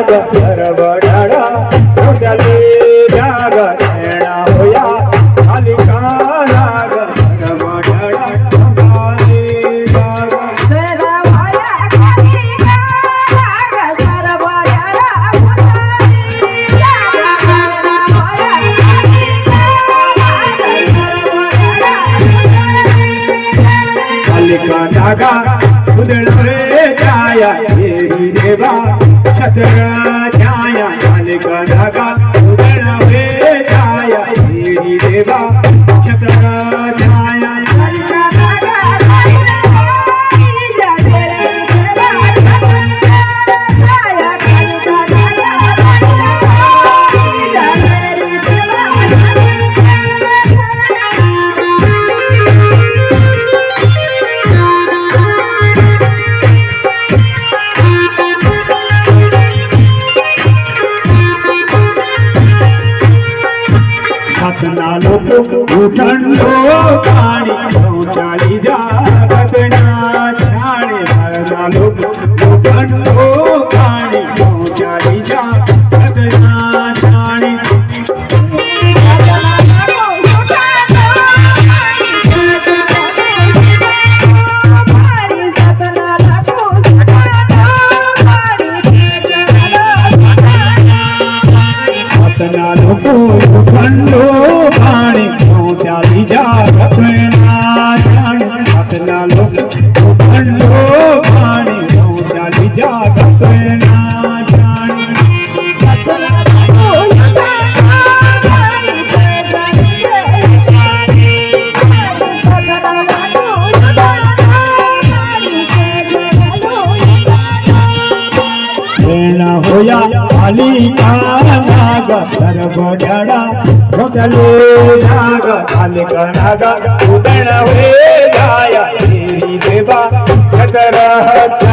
जाग सरबडाडा उद्याले जाग येणा होया कालिका जाग सरबडाडा उद्याले जाग सरवाया कालिका जाग सरबडाडा उद्याले जाग सरवाया कालिका जागा उदळवे जाया देवी देवा छत्र छाया कालिका जागा उदळवे जाया देवी देवा छत्र छाया कालिका जागा कालिका जाया कालिका जागा हसना लोक उठंडो पाणी चाली जागतना छाणे हसना लोक उठंडो पाणी चाली जागतना छाणे हसना लोक उठंडो पाणी चाली जागतना छाणे हसना लोक उठंडो पाणी चाली जागतना छाणे येणा होया कालिका जाग सरबडाडा उद्याले जाग कालिका जागा उदळवे जाया देवी देवा छत्र